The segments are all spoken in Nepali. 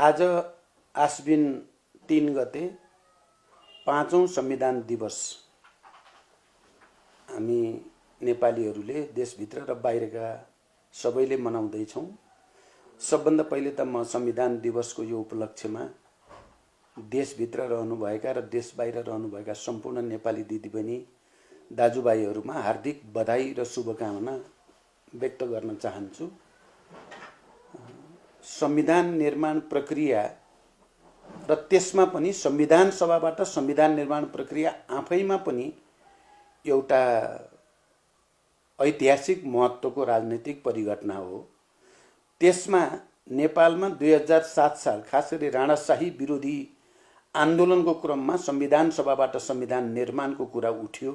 आज आश्विन 3 गते 5औं संविधान दिवस हामी नेपालीहरूले देशभित्र र बाहिरका सबैले मनाउँदैछौँ। सबभन्दा पहिले त म संविधान दिवसको यो उपलक्ष्यमा देशभित्र रहनुभएका र देश बाहिर रहनुभएका सम्पूर्ण नेपाली दिदीबहिनी दाजुभाइहरूमा हार्दिक बधाई र शुभकामना व्यक्त गर्न चाहन्छु। संविधान निर्माण प्रक्रिया र त्यसमा पनि संविधान सभाबाट संविधान निर्माण प्रक्रिया आफैमा पनि एउटा ऐतिहासिक महत्त्वको राजनीतिक परिघटना हो। त्यसमा नेपालमा 2007 साल खास गरी राणाशाही विरोधी आन्दोलनको क्रममा संविधान सभाबाट संविधान निर्माणको कुरा उठ्यो,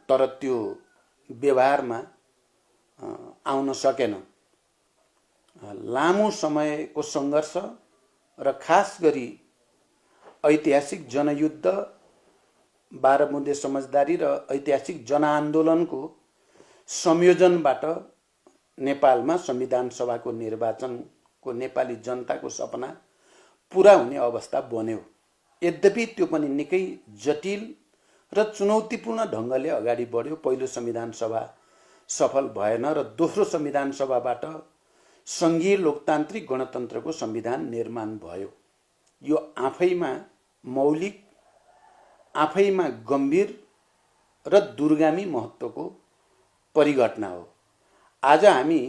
तर त्यो व्यवहारमा आउन सकेन। लामो समयको सङ्घर्ष र खास गरी ऐतिहासिक जनयुद्ध, 12 बुँदे समझदारी र ऐतिहासिक जनआन्दोलनको संयोजनबाट नेपालमा संविधान सभाको निर्वाचनको नेपाली जनताको सपना पुरा हुने अवस्था बन्यो। यद्यपि त्यो पनि निकै जटिल र चुनौतीपूर्ण ढङ्गले अगाडि बढ्यो। पहिलो संविधान सभा सफल भएन र दोस्रो संविधान सभाबाट सङ्घीय लोकतान्त्रिक गणतन्त्रको संविधान निर्माण भयो। यो आफैमा मौलिक, आफैमा गम्भीर र दूरगामी महत्त्वको परिघटना हो। आज हामी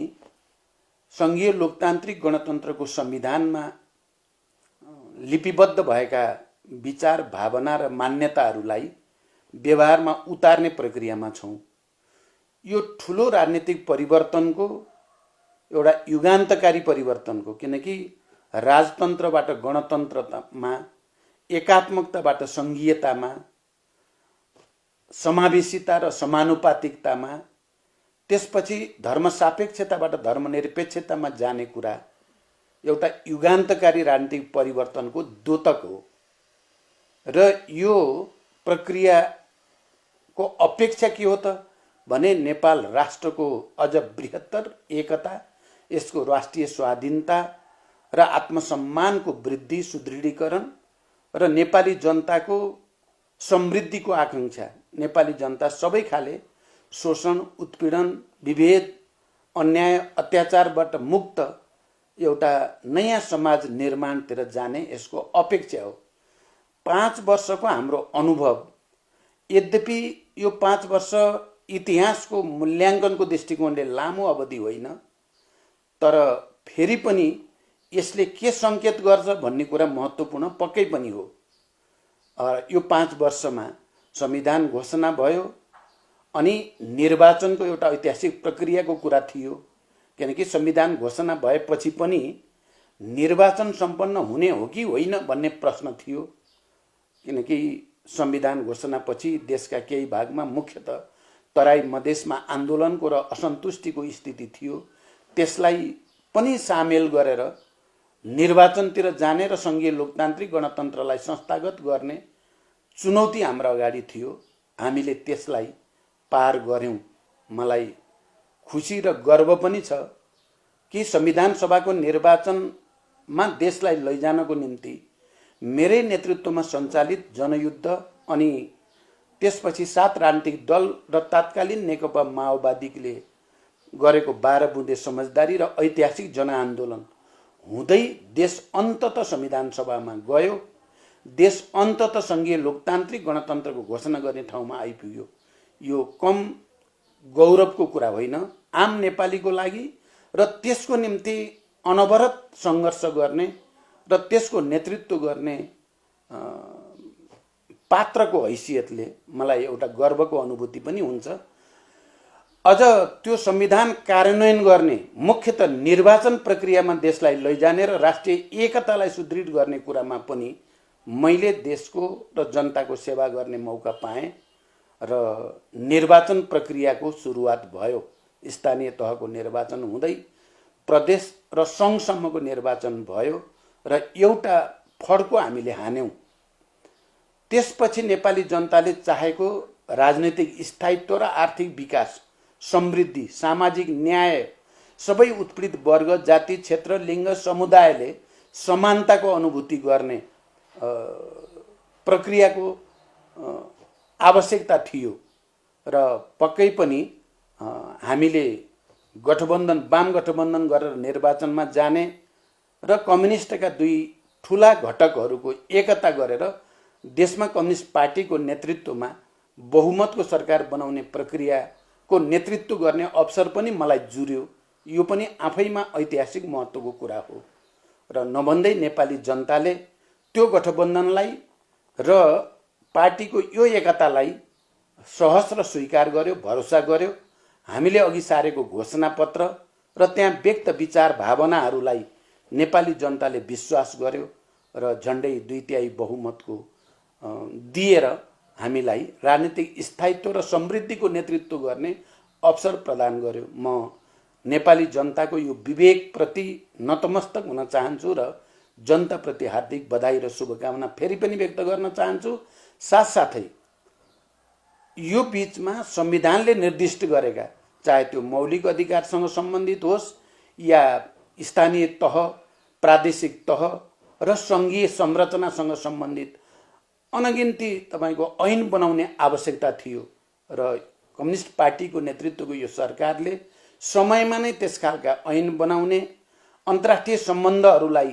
सङ्घीय लोकतान्त्रिक गणतन्त्रको संविधानमा लिपिबद्ध भएका विचार, भावना र मान्यताहरूलाई व्यवहारमा उतार्ने प्रक्रियामा छौँ। यो ठुलो राजनीतिक परिवर्तनको एउटा युगान्तकारी परिवर्तनको, किनकि राजतन्त्रबाट गणतन्त्रमा, एकात्मकताबाट सङ्घीयतामा, समावेशिता र समानुपातिकतामा, त्यसपछि धर्मसापेक्षताबाट धर्मनिरपेक्षतामा जाने कुरा एउटा युगान्तकारी राजनीतिक परिवर्तनको द्योतक हो। र यो प्रक्रियाको अपेक्षा के हो त भने नेपाल राष्ट्रको अझ बृहत्तर एकता, यसको राष्ट्रिय स्वाधीनता र आत्मसम्मानको वृद्धि, सुदृढीकरण र नेपाली जनताको समृद्धिको आकांक्षा। नेपाली जनता सबै खाले शोषण, उत्पीडन, विभेद, अन्याय, अत्याचारबाट मुक्त एउटा नयाँ समाज निर्माणतिर जाने यसको अपेक्षा हो। 5 वर्षको हाम्रो अनुभव, यद्यपि यो 5 वर्ष इतिहासको मूल्याङ्कनको दृष्टिकोणले लामो अवधि होइन, तर फेरि पनि यसले के सङ्केत गर्छ भन्ने कुरा महत्त्वपूर्ण पक्कै पनि हो। यो 5 वर्षमा संविधान घोषणा भयो अनि निर्वाचनको एउटा ऐतिहासिक प्रक्रियाको कुरा थियो, किनकि संविधान घोषणा भएपछि पनि निर्वाचन सम्पन्न हुने हो कि होइन भन्ने प्रश्न थियो। किनकि संविधान घोषणापछि देशका केही भागमा, मुख्यतः तराई मधेसमा आन्दोलनको र असन्तुष्टिको स्थिति थियो। त्यसलाई पनि सामेल गरेर निर्वाचनतिर जाने र सङ्घीय लोकतान्त्रिक गणतन्त्रलाई संस्थागत गर्ने चुनौती हाम्रो अगाडि थियो। हामीले त्यसलाई पार गऱ्यौँ। मलाई खुसी र गर्व पनि छ कि संविधान सभाको निर्वाचनमा देशलाई लैजानको निम्ति मेरै नेतृत्वमा सञ्चालित जनयुद्ध अनि त्यसपछि 7 राजनीतिक दल र तत्कालीन नेकपा माओवादीले गरेको 12 बुँदे समझदारी र ऐतिहासिक जनआन्दोलन हुँदै देश अन्ततः संविधान सभामा गयो। देश अन्ततः सङ्घीय लोकतान्त्रिक गणतन्त्रको घोषणा गर्ने ठाउँमा आइपुग्यो। यो कम गौरवको कुरा होइन आम नेपालीको लागि, र त्यसको निम्ति अनवरत सङ्घर्ष गर्ने र त्यसको नेतृत्व गर्ने पात्रको हैसियतले मलाई एउटा गर्वको अनुभूति पनि हुन्छ। अझ त्यो संविधान कार्यान्वयन गर्ने, मुख्यतः निर्वाचन प्रक्रियामा देशलाई लैजाने र राष्ट्रिय एकतालाई सुदृढ गर्ने कुरामा पनि मैले देशको र जनताको सेवा गर्ने मौका पाएँ र निर्वाचन प्रक्रियाको सुरुवात भयो। स्थानीय तहको निर्वाचन हुँदै प्रदेश र सङ्घसम्मको निर्वाचन भयो र एउटा फड्को हामीले हान्यौँ। त्यसपछि नेपाली जनताले चाहेको राजनैतिक स्थायित्व र आर्थिक विकास, समृद्धि, सामाजिक न्याय सबै उत्पीडित वर्ग, जाति, क्षेत्र, लिङ्ग, समुदायले समानताको अनुभूति गर्ने प्रक्रियाको आवश्यकता थियो र पक्कै पनि हामीले गठबन्धन वाम गठबन्धन गरेर निर्वाचनमा जाने र कम्युनिस्टका दुई ठुला घटकहरूको एकता गरेर देशमा कम्युनिस्ट पार्टीको नेतृत्वमा बहुमतको सरकार बनाउने प्रक्रियाको नेतृत्व गर्ने अवसर पनि मलाई जुर्यो। यो पनि आफैमा ऐतिहासिक महत्त्वको कुरा हो र नभन्दै नेपाली जनताले त्यो गठबन्धनलाई र पार्टीको यो एकतालाई सहस्र स्वीकार गर्यो, भरोसा गर्यो। हामीले अघि सारेको घोषणापत्र र त्यहाँ व्यक्त विचार भावनाहरूलाई नेपाली जनताले विश्वास गर्यो र झन्डै 2/3 बहुमतको दिएर हामीलाई राजनीतिक स्थायित्व र समृद्धिको नेतृत्व गर्ने अवसर प्रदान गर्यो। म नेपाली जनताको यो विवेकप्रति नतमस्तक हुन चाहन्छु र जनताप्रति हार्दिक बधाई र शुभकामना फेरि पनि व्यक्त गर्न चाहन्छु। साथसाथै यो बीचमा संविधानले निर्दिष्ट गरेका, चाहे त्यो मौलिक अधिकारसँग सम्बन्धित होस् या स्थानीय तह, प्रादेशिक तह र सङ्घीय संरचनासँग सम्बन्धित अनगिन्ती तपाईको ऐन बनाउने आवश्यकता थियो र कम्युनिस्ट पार्टीको नेतृत्वको यो सरकारले समयमा नै त्यस खालका ऐन बनाउने, अन्तर्राष्ट्रिय सम्बन्धहरूलाई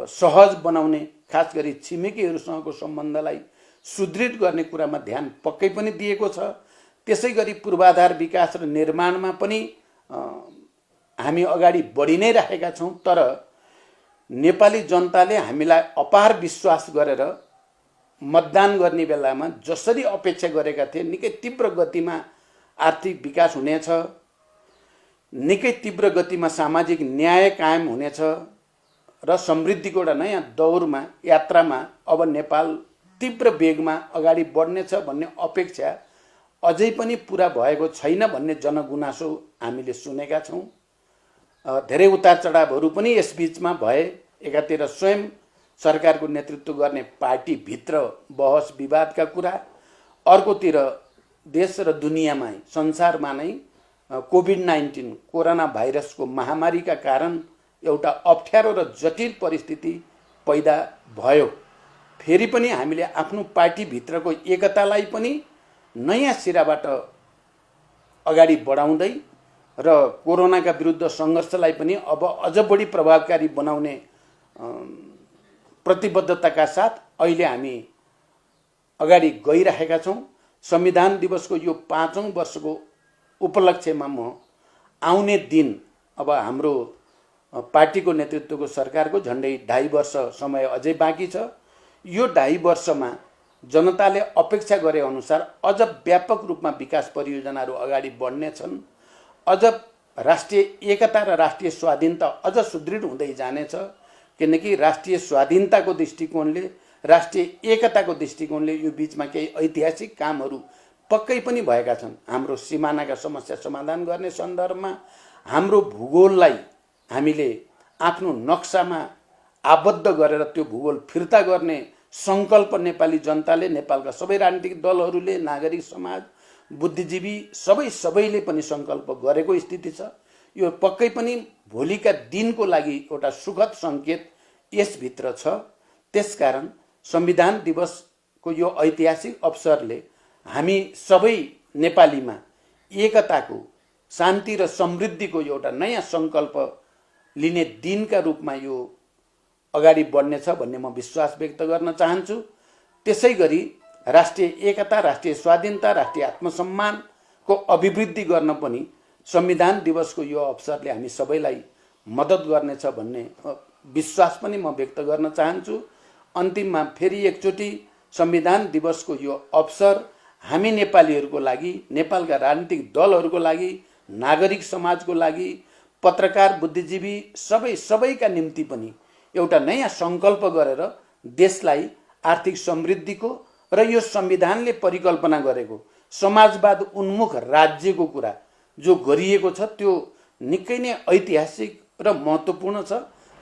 सहज बनाउने, खास गरी छिमेकीहरूसँगको सम्बन्धलाई सुदृढ गर्ने कुरामा ध्यान पक्कै पनि दिएको छ। त्यसै गरी पूर्वाधार विकास र निर्माणमा पनि हामी अगाडि बढी नै राखेका छौँ। तर नेपाली जनताले हामीलाई अपार विश्वास गरेर मतदान गर्ने बेलामा जसरी अपेक्षा गरेका थिए, निकै तीव्र गतिमा आर्थिक विकास हुनेछ, निकै तीव्र गतिमा सामाजिक न्याय कायम हुनेछ र समृद्धिको एउटा नयाँ दौरमा, यात्रामा अब नेपाल तीव्र वेगमा अगाडि बढ्नेछ भन्ने अपेक्षा अझै पनि पुरा भएको छैन भन्ने जनगुनासो हामीले सुनेका छौँ। धेरै उतार चढावहरू पनि यसबीचमा भए। एकातिर स्वयं सरकारको नेतृत्व गर्ने पार्टीभित्र बहस विवादका कुरा, अर्कोतिर देश र दुनियाँमा, संसारमा नै कोभिड-19 कोरोना भाइरसको महामारीका कारण एउटा अप्ठ्यारो र जटिल परिस्थिति पैदा भयो। फेरि पनि हामीले आफ्नो पार्टीभित्रको एकतालाई पनि नयाँ सिराबाट अगाडि बढाउँदै र कोरोनाका विरुद्ध सङ्घर्षलाई पनि अब अझ बढी प्रभावकारी बनाउने प्रतिबद्धताका साथ अहिले हामी अगाडि गइरहेका छौँ। संविधान दिवसको यो 5औं वर्षको उपलक्ष्यमा म आउने दिन, अब हाम्रो पार्टीको नेतृत्वको सरकारको झन्डै 2.5 वर्ष समय अझै बाँकी छ। यो 2.5 वर्षमा जनताले अपेक्षा गरे अनुसार अझ व्यापक रूपमा विकास परियोजनाहरू अगाडि बढ्नेछन्। अझ राष्ट्रिय एकता र राष्ट्रिय स्वाधीनता अझ सुदृढ हुँदै जानेछ। किनकि राष्ट्रिय स्वाधीनताको दृष्टिकोणले, राष्ट्रिय एकताको दृष्टिकोणले यो बीचमा केही ऐतिहासिक कामहरू पक्कै पनि भएका छन्। हाम्रो सिमानाका समस्या समाधान गर्ने सन्दर्भमा हाम्रो भूगोललाई हामीले आफ्नो नक्सामा आबद्ध गरेर त्यो भूगोल फिर्ता गर्ने सङ्कल्प नेपाली जनताले, नेपालका सबै राजनीतिक दलहरूले, नागरिक समाज, बुद्धिजीवी सबैले पनि सङ्कल्प गरेको स्थिति छ। यो पक्कै पनि भोलिका दिनको लागि एउटा सुखद सङ्केत यसभित्र छ। त्यसकारण संविधान दिवसको यो ऐतिहासिक अवसरले हामी सबै नेपालीमा एकताको, शान्ति र समृद्धिको एउटा नयाँ सङ्कल्प लिने दिनका रूपमा यो अगाडि बढ्नेछ भन्ने म विश्वास व्यक्त गर्न चाहन्छु। त्यसै गरी राष्ट्रिय एकता, राष्ट्रिय स्वाधीनता, राष्ट्रिय आत्मसम्मानको अभिवृद्धि गर्न पनि संविधान दिवसको यो अवसरले हामी सबैलाई मद्दत गर्नेछ भन्ने विश्वास पनि म व्यक्त गर्न चाहन्छु। अन्तिममा फेरि एकचोटि संविधान दिवसको यो अवसर हामी नेपालीहरूको लागि, नेपालका राजनीतिक दलहरूको लागि, नागरिक समाजको लागि, पत्रकार, बुद्धिजीवी सबैका निम्ति पनि एउटा नयाँ सङ्कल्प गरेर देशलाई आर्थिक समृद्धिको र यो संविधानले परिकल्पना गरेको समाजवाद उन्मुख राज्यको कुरा जो गरिएको छ त्यो निकै नै ऐतिहासिक र महत्त्वपूर्ण छ।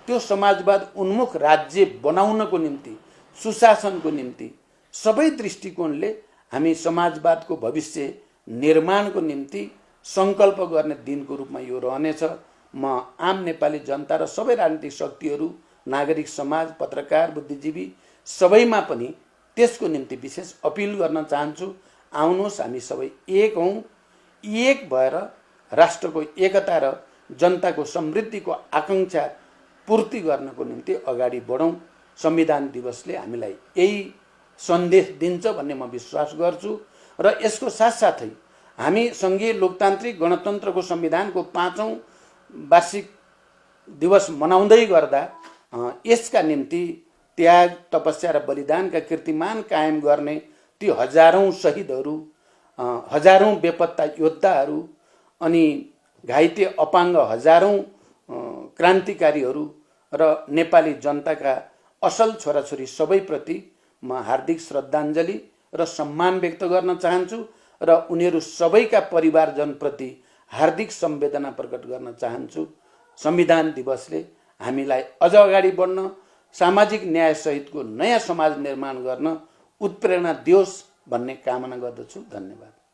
त्यो समाजवाद उन्मुख राज्य बनाउनको निम्ति, सुशासनको निम्ति सबै दृष्टिकोणले हामी समाजवादको भविष्य निर्माणको निम्ति सङ्कल्प गर्ने दिनको रूपमा यो रहनेछ। म आम नेपाली जनता र सबै राजनीतिक शक्तिहरू नागरिक समाज, पत्रकार, बुद्धिजीवी सबैमा पनि त्यसको निम्ति विशेष अपिल गर्न चाहन्छु। आउनुहोस्, हामी सबै एक हौँ, एक भएर राष्ट्रको एकता र जनताको समृद्धिको आकांक्षा पूर्ति गर्नको निम्ति अगाडि बढौँ। संविधान दिवसले हामीलाई यही सन्देश दिन्छ भन्ने म विश्वास गर्छु। र यसको साथसाथै हामी सङ्घीय लोकतान्त्रिक गणतन्त्रको संविधानको 5औं वार्षिक दिवस मनाउँदै गर्दा यसका निम्ति त्याग, तपस्या र बलिदानका कीर्तिमान कायम गर्ने ती हजारौं शहीदहरू, हजारौं बेपत्ता योद्धाहरू अनि घाइते अपाङ्ग हजारौं क्रान्तिकारीहरू र नेपाली जनताका असल छोराछोरी सबैप्रति म हार्दिक श्रद्धाञ्जली र सम्मान व्यक्त गर्न चाहन्छु र उनीहरू सबैका परिवारजनप्रति हार्दिक संवेदना प्रकट गर्न चाहन्छु। संविधान दिवसले हामीलाई अझ अगाडि बढ्न, सामाजिक न्याय सहितको नयाँ समाज निर्माण गर्न उत्प्रेरणा दियोस् भन्ने कामना गर्दछु। धन्यवाद।